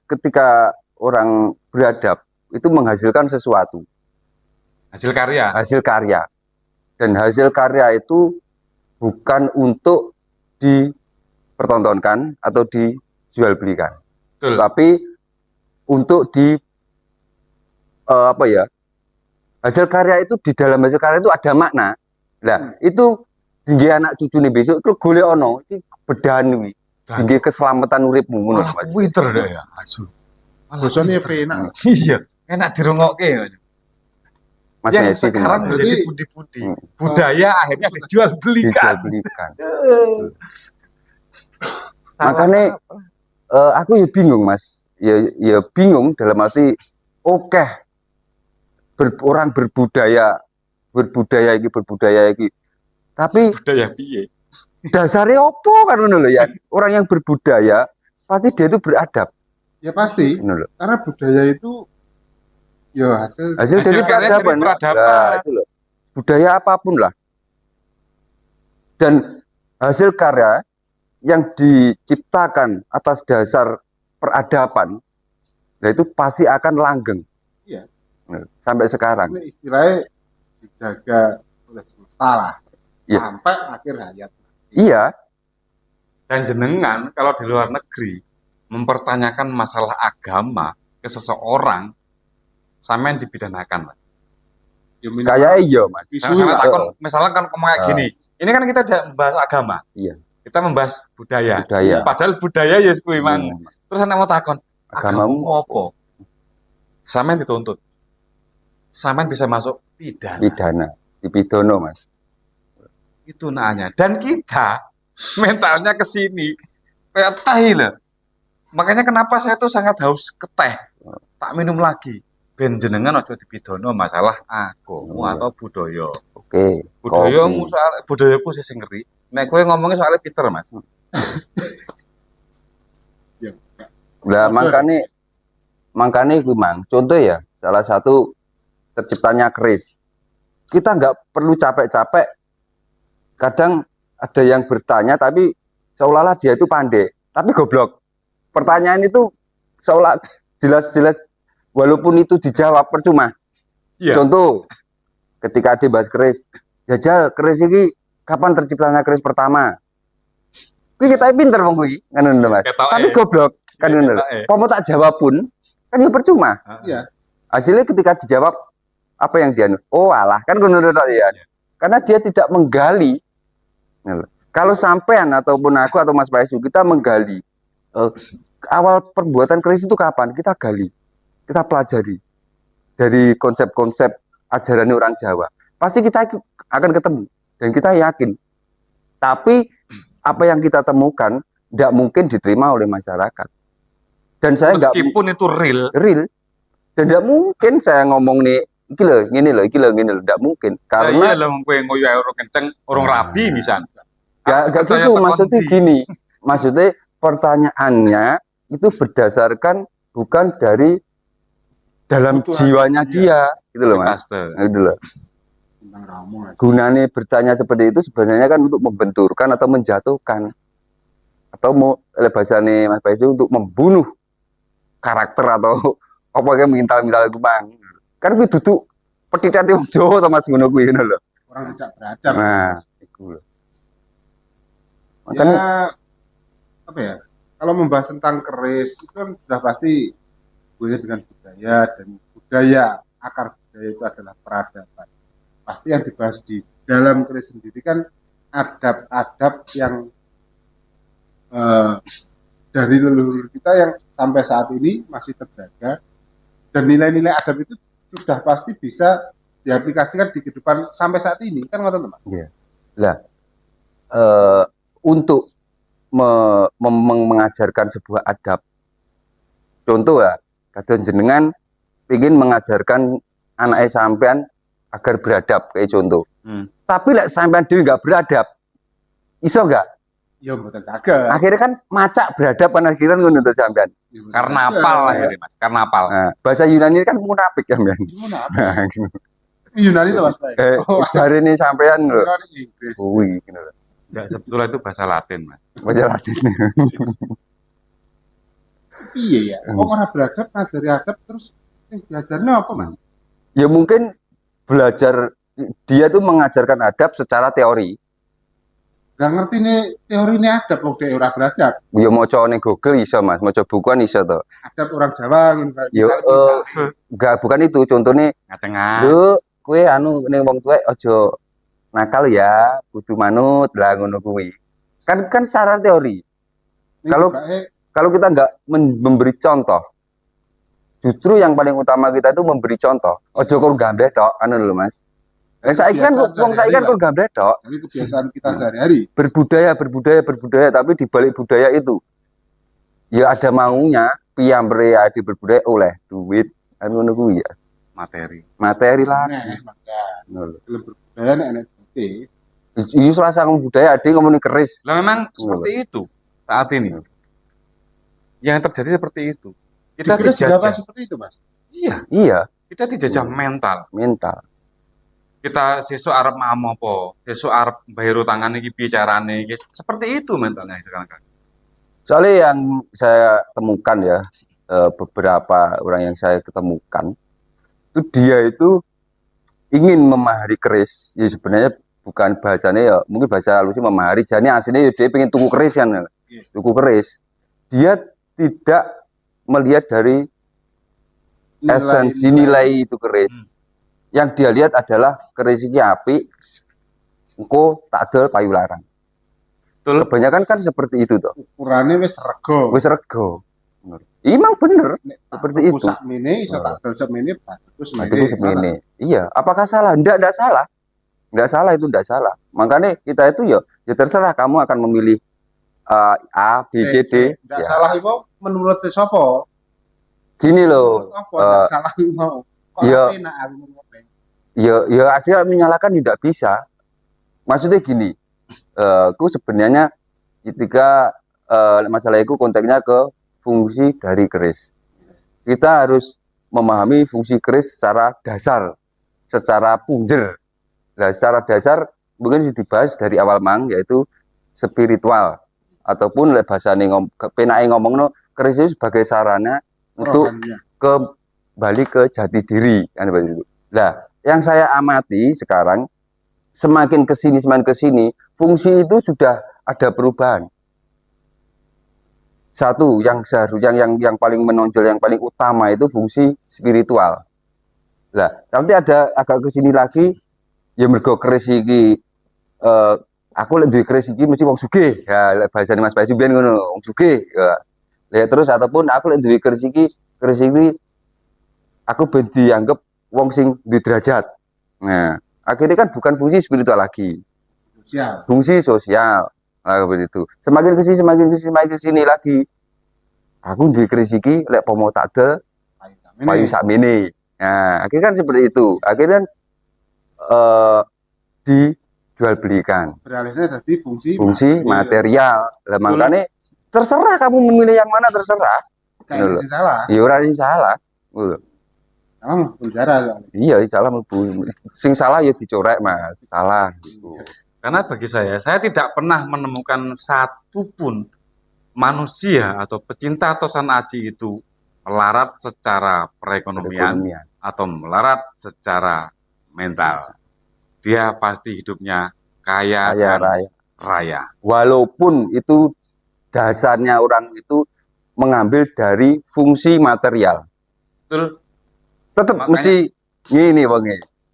ketika orang beradab itu menghasilkan sesuatu, Hasil karya. hasil karya. Dan hasil karya itu bukan untuk dipertontonkan atau dijual belikan, Betul. tapi untuk apa ya? Hasil karya itu, di dalam hasil karya itu ada makna. Nah, itu tinggi anak cucu nih besok itu golek ono iki bedahan kuwi. Tinggi keselamatan uripmu ngono. Malah pinter deh ya, asu. Bosone enak. Iya, enak dirungokke. Mas Yang Messi sekarang sebenarnya. menjadi pundi-pundi. Budaya akhirnya dijual dijual belikan. belikan. Makanya aku ya bingung Mas. Ya bingung dalam arti oke orang berbudaya iki. Tapi Budaya piye? dasarnya opo kan ngono lho ya. Orang yang berbudaya pasti dia itu beradab. Ya pasti, Ngono lho. karena budaya itu ya hasil Hasil dari karya dari peradaban. peradaban. Nah, itu loh. Budaya apapun lah. Dan hasil karya yang diciptakan atas dasar peradaban, nah itu pasti akan langgeng. Iya. Nah, sampai sekarang. ini istilahnya dijaga oleh semesta lah. Iya. Sampai akhir hayat. Iya, Dan jenengan kalau di luar negeri mempertanyakan masalah agama ke seseorang, sampean dipidanakan. Ya, minimal kayak iya mas. isu Sama lah. takon, misalnya kan ngomong kayak gini, ini kan kita tidak membahas agama, Iya. kita membahas budaya. Budaya. Padahal budaya ya kuwi mang. Hmm. Terus anak mau takon, Agamamu agamamu apa? Sampean dituntut. Sampean bisa masuk pidana. Pidana, dipidono mas. Itu nanya. Dan kita mentalnya ke sini kayak teh loh. Makanya kenapa saya tuh sangat haus ke teh. Tak minum lagi. Ben jenengan aja dipidono masalah agama atau budaya. Oke. Budayamu kopi. soal budayaku sih sing ngeri. Nek kowe ngomongnya soalnya Peter, Mas. Ya, Nah, makanya gue mang. Contoh ya, salah satu terciptanya keris. Kita nggak perlu capek-capek. Kadang ada yang bertanya, tapi seolah-olah dia itu pandai, tapi goblok. Pertanyaan itu seolah jelas-jelas, walaupun itu dijawab percuma. Iya. Contoh, ketika dibahas keris, jajal keris ini kapan terciptanya keris pertama? Kuwi kita pinter wong kuwi, kan ngono Mas. Ketoke. Tapi goblok, kan Iya, ngono. ketoke. Kalau tak jawab pun kan ya percuma. Iya. Hasilnya ketika dijawab apa yang dia oh alah kan ngono tok ya. Karena dia tidak menggali. Nah, kalau sampean ataupun aku atau Mas Paisu kita menggali awal perbuatan keris itu kapan? Kita gali. Kita pelajari dari konsep-konsep ajaran orang Jawa. Pasti kita akan ketemu dan kita yakin. Tapi apa yang kita temukan tidak mungkin diterima oleh masyarakat. Dan saya nggak Meskipun itu real, real dan tidak mungkin saya ngomong nih iki lho ngene lho tidak mungkin karena karena lah kowe ngoyo orang kenceng, orang rabi bisa. gak gitu maksudnya gini, maksudnya pertanyaannya itu berdasarkan bukan dari dalam Kebutuhan jiwanya dia gitu loh mas. Paste. Nah, gitu loh. Tentang ramu lah. Gunanya bertanya seperti itu sebenarnya kan untuk membenturkan atau menjatuhkan atau mau bahasane Mas Paisu untuk membunuh karakter atau apa yang mintal-mintal itu bang kan gue duduk petitan wong Jawa atau Mas ngono kuwi ngono lho. Orang tidak beradab. Nah, itu lho. Ya, Makanya apa ya? Kalau membahas tentang keris itu kan sudah pasti hubungannya dengan budaya dan budaya akar budaya itu adalah peradaban. Pasti yang dibahas di dalam keris sendiri kan adab-adab yang dari leluhur kita yang sampai saat ini masih terjaga dan nilai-nilai adab itu sudah pasti bisa diaplikasikan di kehidupan sampai saat ini kan nggak teman? lah untuk mengajarkan sebuah adab. Contoh ya, kadang jenengan ingin mengajarkan anak sampean agar beradab kayak contoh. Tapi lek sampean dhewe nggak beradab, iso nggak? Ya mboten saged. Akhirnya kan macak beradab kan akhirnya ngono to sampean. Ya, mboten Karena saged. apal lah ini Mas, karena apal. Nah, bahasa Yunani kan munafik ya, men. Gimana? Nah, Yunani itu Mas Bay. jari ini sampean lho. Yunani Inggris. Kuwi gitu lho. Enggak, sebetulnya itu bahasa Latin, Mas. Bahasa Latin. piye ya? Wong ora beradab ngajari adab terus sing diajarne apa, Mas? Ya mungkin belajar, dia tuh mengajarkan adab secara teori. Gak ngerti nih teori ini adab loh dia ora beradab. Ya maca ning Google iso Mas, maca bukuan iso to. Adab orang Jawa ngono kan. Yo enggak, bukan itu contohnya. Ngacengan. Lu kue anu ning wong tuwek aja nakal ya, kudu manut lah ngono kuwi. Kan secara teori. Kalau kita nggak memberi contoh, justru yang paling utama kita itu memberi contoh. Ojo kur gambleh tok, anu lho Mas. Saiki kan wong saiki kan kur gambleh tok. Jadi kebiasaan kita sehari-hari. Berbudaya, tapi di balik budaya itu ya ada maunya piyambere ade berbudaya oleh duit anu ngono kuwi ya. Materi lah. Ngono. Berbudaya nek enek duit. Iya selasa ngomong budaya ade ngomong keris. Lah memang seperti itu saat ini. Yang terjadi seperti itu. Kita dijajah seperti itu, Mas. Iya. Kita dijajah mental. Kita sesuk arep mau apa? Sesuk arep bayar utangan iki piye carane? Seperti itu mentalnya sekarang. Soalnya yang saya temukan ya, beberapa orang yang saya ketemukan itu dia itu ingin memahari keris. Ya sebenarnya bukan bahasanya ya, mungkin bahasa halusnya memahari. Jadi aslinya ya dia pengen tuku keris kan. Tuku keris. Dia tidak melihat dari esensi nilai itu keris. Yang dia lihat adalah keris ini apik, engko tak adol payu larang. Betul. Kebanyakan kan seperti itu toh. Ukurannya wis rego. Emang bener seperti itu. Sakmene iso tak adol semene bagus semene. Iya, apakah salah? Enggak salah. Enggak salah, itu enggak salah. Makanya kita itu ya terserah kamu akan memilih A, B, C, D. Enggak salah itu menurut sapa? Gini loh. Enggak salah itu mau. Ya, ada menyalahkan tidak bisa. Maksudnya gini, aku sebenarnya ketika masalah itu konteksnya ke fungsi dari keris. Kita harus memahami fungsi keris secara dasar, secara punjer. Nah, secara dasar mungkin dibahas dari awal mang, yaitu spiritual ataupun bahasa penake ngomongno keris itu sebagai sarana untuk kembali ke jati diri kan begitu. Nah, yang saya amati sekarang semakin kesini fungsi itu sudah ada perubahan. Satu yang paling menonjol, yang paling utama itu fungsi spiritual. Nah, nanti ada agak kesini lagi ya mergo keris iki aku lek duwe keris iki mesti wong sugih. Ya bahasane Mas Bayu biyen ngono, wong sugih. Ya terus ataupun aku lek duwe keris iki aku ben dianggap wong sing duwe derajat. Nah, akhirnya kan bukan fungsi spiritual lagi. Fungsi sosial. Nah, begitu. Semakin kesini lagi. Aku duwe keris iki lek pomo tak adol payu sakmene. Nah, akhirnya kan seperti itu. Akhirnya dijual belikan. Beralihnya tadi fungsi material. Lah makanya terserah kamu memilih yang mana, terserah. Kayak salah. Ya ora salah. Salah penjara. Iya, salah mlebu. Sing salah ya dicorek, Mas. Salah gitu. Karena bagi saya tidak pernah menemukan satupun manusia atau pecinta tosan aji itu melarat secara perekonomian atau melarat secara mental. Dia pasti hidupnya kaya dan raya. Walaupun itu dasarnya orang itu mengambil dari fungsi material. Betul. Tetap mesti ini Bang.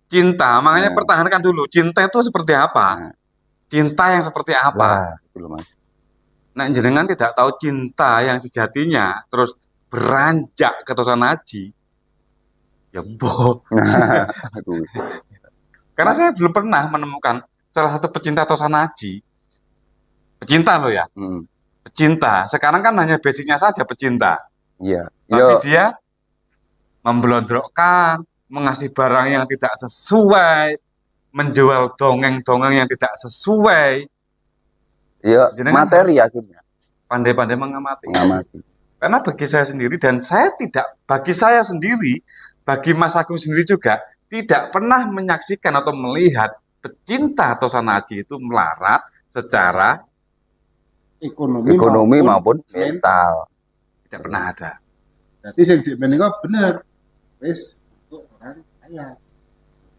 Cinta, makanya pertahankan dulu. Cinta itu seperti apa? Cinta yang seperti apa? Betul, Mas. Nah, jenengan tidak tahu cinta yang sejatinya, terus beranjak ke tosan aji, ya boh. Karena saya belum pernah menemukan salah satu pecinta tosan aji. Pecinta loh ya. Pecinta. Sekarang kan hanya basicnya saja pecinta. Iya. Tapi dia memblondrokkan, mengasih barang yang tidak sesuai, menjual dongeng-dongeng yang tidak sesuai. Iya, materi akhirnya. Pandai-pandai mengamati. Karena bagi saya sendiri dan bagi saya sendiri, bagi Mas Agung sendiri juga tidak pernah menyaksikan atau melihat pecinta tosan aji itu melarat secara ekonomi maupun mental. Tidak pernah ada. Berarti sing dimeniko bener. Wis untuk orang kaya.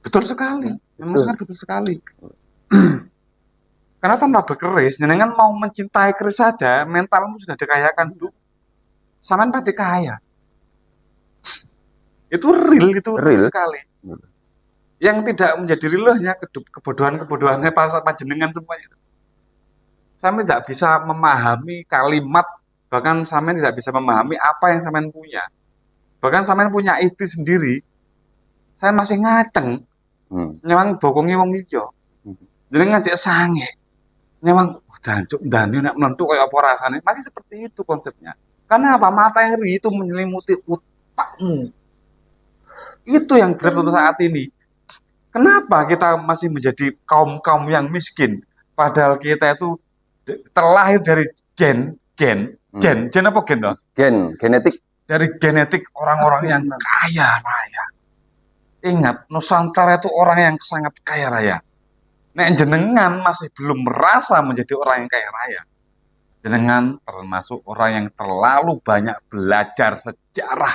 Betul sekali. Memang Betul. sangat betul sekali. Karena tanpa berkeris, jenengan mau mencintai keris saja, mentalmu sudah dikayakan dulu. Sampean pasti kaya. Itu real Real. sekali. Yang tidak menjadi real hanya kebodohan-kebodohannya para panjenengan semuanya. Sampean tidak bisa memahami kalimat, bahkan sampean tidak bisa memahami apa yang sampean punya. Bahkan sampean punya istri sendiri, saya masih ngaceng, nyewang bokongi wong liya. Jenengan ngajak sange. Nyewang jancuk ndani nek menentu kaya apa rasane, masih seperti itu konsepnya. Karena apa? Materi itu menyelimuti otakmu. Itu yang berat untuk saat ini. Kenapa kita masih menjadi kaum-kaum yang miskin? Padahal kita itu terlahir dari gen apa gen toh? Genetik. Dari genetik orang-orang yang kaya raya. Ingat, Nusantara itu orang yang sangat kaya raya. Nek jenengan masih belum merasa menjadi orang yang kaya raya. Jenengan termasuk orang yang terlalu banyak belajar sejarah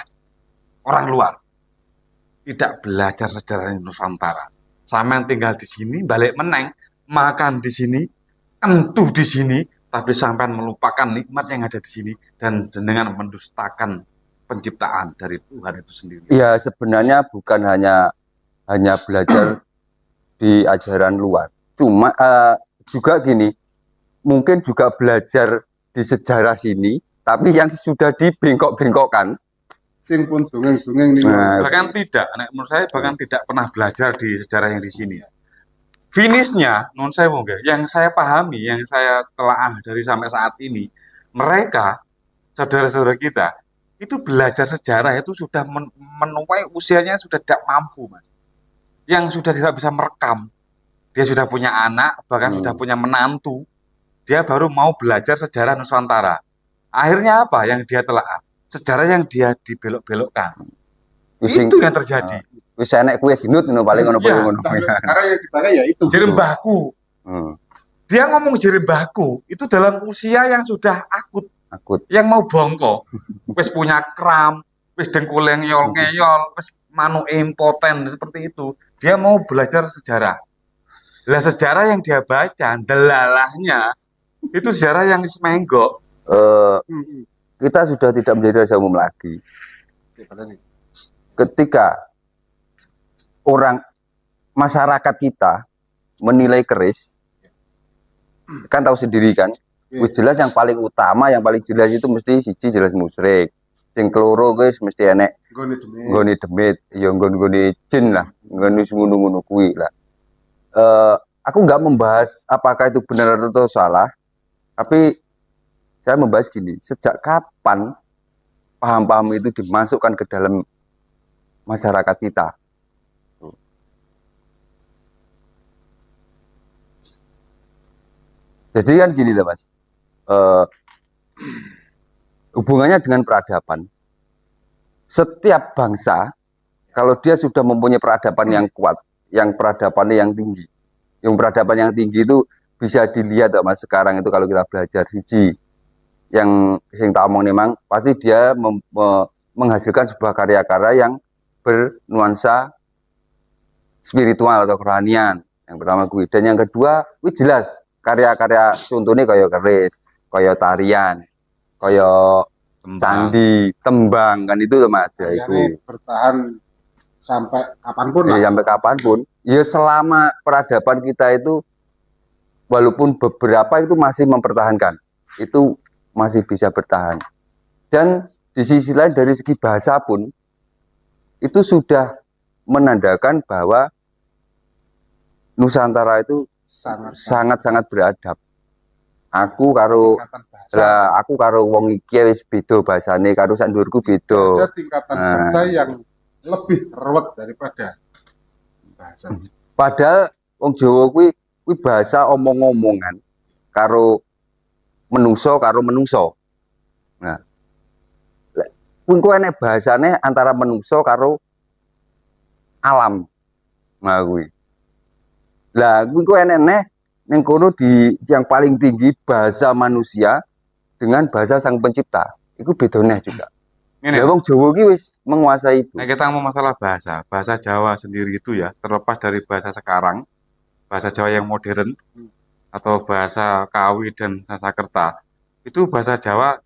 orang luar. Tidak belajar sejarah Nusantara. Sampean tinggal di sini, balik meneng, makan di sini, entuh di sini, tapi sampean melupakan nikmat yang ada di sini dan jenengan mendustakan penciptaan dari Tuhan itu sendiri. Ya sebenarnya bukan hanya belajar di ajaran luar. Cuma juga gini, mungkin juga belajar di sejarah sini, tapi yang sudah dibengkok-bengkokkan. Sing pun dongeng-dongeng nih. Nah, Bahkan tidak, menurut saya bahkan tidak pernah belajar di sejarah yang di sini. Finishnya, non saya mungkin, yang saya pahami, yang saya telaah dari sampai saat ini, mereka, saudara-saudara kita, itu belajar sejarah itu sudah menuai usianya sudah tidak mampu, Mas. Yang sudah tidak bisa merekam, dia sudah punya anak, bahkan sudah punya menantu, dia baru mau belajar sejarah Nusantara. Akhirnya apa yang dia telaah? Sejarah yang dia dibelok-belokkan. Itu yang terjadi. Wis enek kuwi ginut ngono paling ngono Iya, ngono. Sekarang yang dipakai ya itu. Jadi mbahku. Dia ngomong jadi mbahku itu dalam usia yang sudah akut. Yang mau bongko. Wis punya kram, wis dengkule ngeyol-ngeyol, wis manu impoten seperti itu. Dia mau belajar sejarah. Lah sejarah yang dia baca, delalahnya itu sejarah yang semenggok. Kita sudah tidak menjadi rahasia umum lagi. Ketika masyarakat kita menilai keris, kan tahu sendiri kan, wis jelas yang paling utama, yang paling jelas itu mesti siji jelas musyrik. Sing keloro guys mesti enek nggone demit, ya nggone jin lah, nggone ngono-ngono kuwi lah. Aku nggak membahas apakah itu benar atau salah, tapi saya membahas gini, sejak kapan paham-paham itu dimasukkan ke dalam masyarakat kita? Jadi kan gini lah Mas, hubungannya dengan peradaban. Setiap bangsa, kalau dia sudah mempunyai peradaban yang kuat, yang peradabannya yang tinggi, yang peradaban yang tinggi itu bisa dilihat Mas sekarang itu kalau kita belajar siji. Yang sing tak omong memang pasti dia menghasilkan sebuah karya-karya yang bernuansa spiritual atau kerohanian. Yang pertama gue, dan yang kedua wih jelas karya-karya contohnya kayak keris, kayak tarian, kayak candi, tembang, kan itu Mas ya itu bertahan sampai kapanpun lah. Ya, sampai kapanpun. Ya selama peradaban kita itu walaupun beberapa itu masih mempertahankan, itu masih bisa bertahan. Dan di sisi lain dari segi bahasa pun itu sudah menandakan bahwa Nusantara itu sangat-sangat beradab. Aku karo wong iki wis beda bahasane karo sak ndurku beda. Ada tingkatan bahasa yang lebih ruwet daripada bahasa. Padahal wong Jawa kuwi bahasa omong-omongan karo menungso karo menungso. Nah, kuwi enek bahasane antara menungso karo alam. Nah kuwi. Lah kuwi enek ning kono di yang paling tinggi bahasa manusia dengan bahasa Sang Pencipta. Iku bedone juga. Ini Ya wong Jawa ki wis menguasai itu. nah kita ngomong masalah bahasa, bahasa Jawa sendiri itu ya, terlepas dari bahasa sekarang, bahasa Jawa yang modern, atau bahasa Kawi dan Sanskerta, itu bahasa Jawa,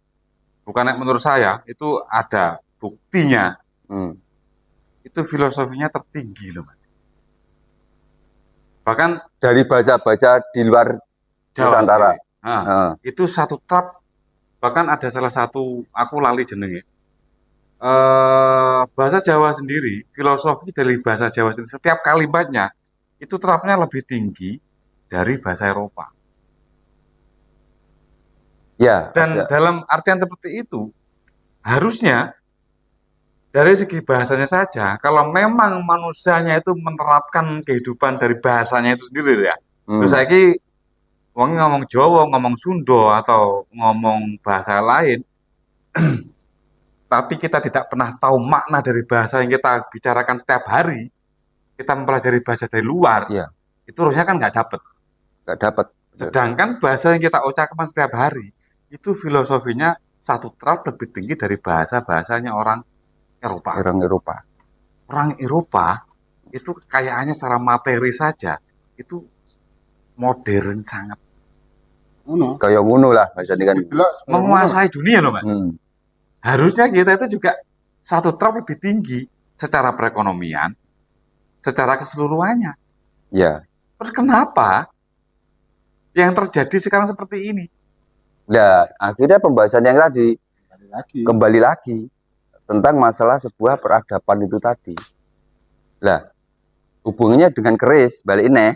bukan menurut saya, itu ada buktinya, Hmm. itu filosofinya tertinggi loh, Mas. Bahkan Dari bahasa-bahasa di luar Jawa Nusantara. sendiri. Nah, Heeh. itu satu trap, bahkan ada salah satu, aku lali jenenge, bahasa Jawa sendiri, filosofi dari bahasa Jawa sendiri, setiap kalimatnya itu terapnya lebih tinggi dari bahasa Eropa. Ya, Dan ada. dalam artian seperti itu, harusnya dari segi bahasanya saja, kalau memang manusianya itu menerapkan kehidupan dari bahasanya itu sendiri ya. Terus Hmm. saiki wong ngomong Jawa, ngomong Sunda atau ngomong bahasa lain, tapi kita tidak pernah tahu makna dari bahasa yang kita bicarakan setiap hari, kita mempelajari bahasa dari luar, Iya, itu harusnya kan nggak dapet. nggak dapat. Sedangkan bahasa yang kita ucapkan setiap hari, itu filosofinya satu trap lebih tinggi dari bahasa-bahasanya orang Eropa. Orang Eropa. Orang Eropa itu kayaknya secara materi saja, itu modern sangat. Ngono. Kayak ngono lah bahasa ini kan. Didelok sebagai ngono. Menguasai dunia loh, Mas. Hmm. Harusnya kita itu juga satu trap lebih tinggi secara perekonomian, secara keseluruhannya. Ya. Terus kenapa yang terjadi sekarang seperti ini? Nah, akhirnya pembahasan yang tadi Kembali lagi. kembali lagi tentang masalah sebuah peradaban itu tadi. Lah, hubungannya dengan keris, balik ini.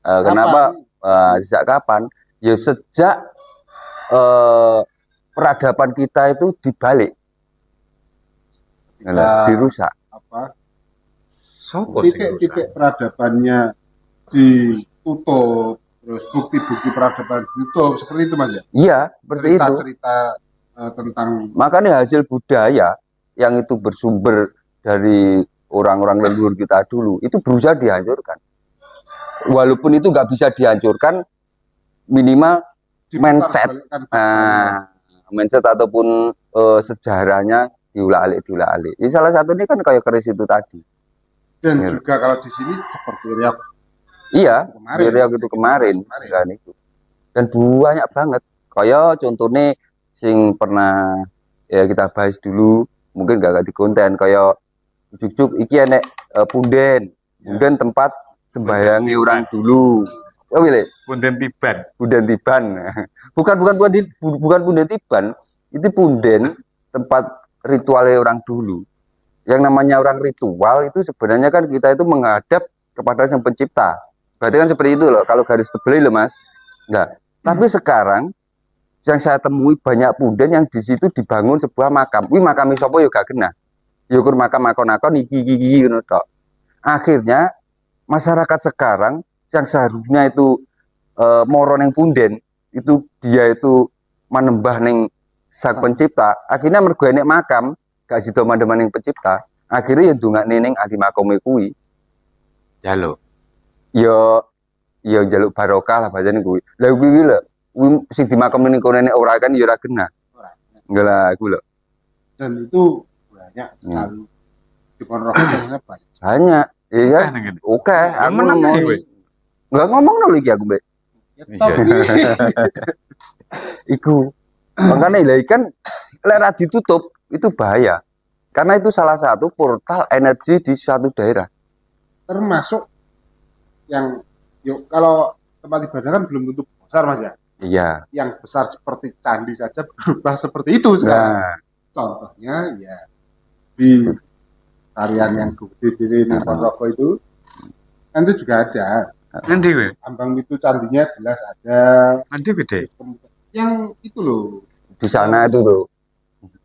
Kenapa? Sejak kapan? Ya sejak peradaban kita itu dibalik, Ketika dirusak. apa Sopo sing titik-titik peradabannya ditutup, terus bukti-bukti peradaban ditutup, seperti itu Mas ya. Iya, seperti itu. Cerita-cerita tentang Makanya hasil budaya yang itu bersumber dari orang-orang leluhur kita dulu itu berusaha dihancurkan. Walaupun itu nggak bisa dihancurkan, minimal mindset, diputarbalikkan faktanya. mindset ataupun sejarahnya diulang-alik. Ini salah satunya kan kayak keris itu tadi. Dan Iya. juga kalau di sini seperti Riau Iya, kemarin, Riau itu kemarin, kan itu. Dan banyak banget. Kayak contohnya sing pernah ya kita bahas dulu, mungkin gak di konten kayak juk-juk iki enek punden. Punden tempat sembayangi orang dulu. Oh pilih Punden Tiban. punden tiban. Bukan punden tiban, itu punden tempat ritualnya orang dulu. Yang namanya orang ritual itu sebenarnya kan kita itu menghadap kepada Sang Pencipta. Berarti kan seperti itu loh, kalau garis tebel loh Mas. Nah, tapi sekarang yang saya temui banyak punden yang di situ dibangun sebuah makam. Wih, makam sapa yo gak kena. Yo kur makam akon-akon iki ngono tok. Akhirnya masyarakat sekarang yang seharusnya itu moro ning punden, itu dia itu manembah ning Sang Pencipta, akhirnya mergo enek makam gak sida manembah ning Pencipta, akhirnya ya ndongakne ning ahli makome kuwi. Jaluk. Ya ya njaluk barokah lah bacane kuwi. Lah kuwi lho, kuwi sing dimakamne ning kono nek ora kan ya ora kena. Enggak lah aku lho. Dan itu banyak sekali di Ponorogo banyak. Banyak. Iya. Oke, ngene. Oke, Yang aku menang ngomong. iki kowe. Enggak ngomong lho iki aku, Mbak. Ya, tapi Iku. Makanya lah kan lek ra ditutup itu bahaya. Karena itu salah satu portal energi di suatu daerah. termasuk yang yuk kalau tempat ibadah kan belum tentu besar Mas ya. Iya. Yang besar seperti candi saja berubah seperti itu sekarang. Nah, Contohnya ya di tarian yang gede di Ponorogo itu kan itu juga ada. Nanti kowe. Ambang itu candinya jelas ada. Nanti gede. Yang itu loh, di sana itu tuh.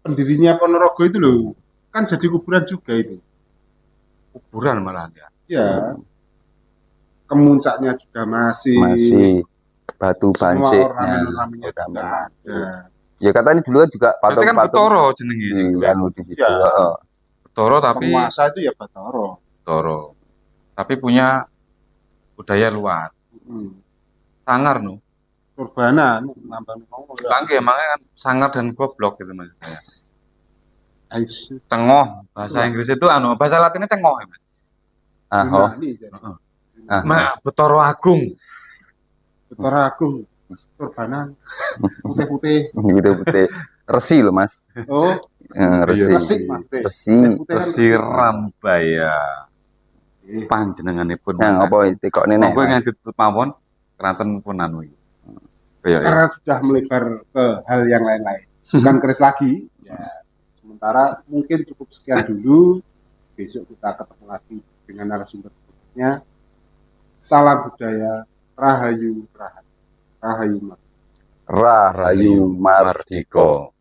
pendirinya Ponorogo itu loh, kan jadi kuburan juga itu. Kuburan malah ya. Ya, kemuncaknya juga Masih batu semua banciknya. ornamen-ornamennya juga ada. Ya katanya dulu juga Berarti kan patung-patung Betoro jenenge di iki. anu di situ. Ya. Heeh. Betoro tapi Penguasa itu ya Batoro. Betoro. Tapi punya budaya luar. Hmm. Sangar no. Turbana nambah ngomong ya. Langge emangnya kan sangar dan goblok gitu maksudnya. Ais. Cengoh bahasa Inggris itu bahasa Latinnya cengoh ya Mas. Ah, oh. Yunani jadi. Heeh. Ah. Nah, Betara Agung. Betara Agung. Turbana putih-putih. Putih-putih. Resi loh, Mas. Oh, Resi. resik Mas. Resi. Putih-putih kan Resi resik. Rambaya. Eh, Panjenenganipun Yang Mas. apa itu kok nenek? Apa yang ditutup mawon keranten pun anu iki. Ya, ya. karena sudah melebar ke hal yang lain-lain. Bukan keris lagi. Ya, sementara mungkin cukup sekian dulu. Besok kita ketemu lagi dengan narasumber berikutnya. Salam budaya, Rahayu, Rahayu. Rahayu Mardika.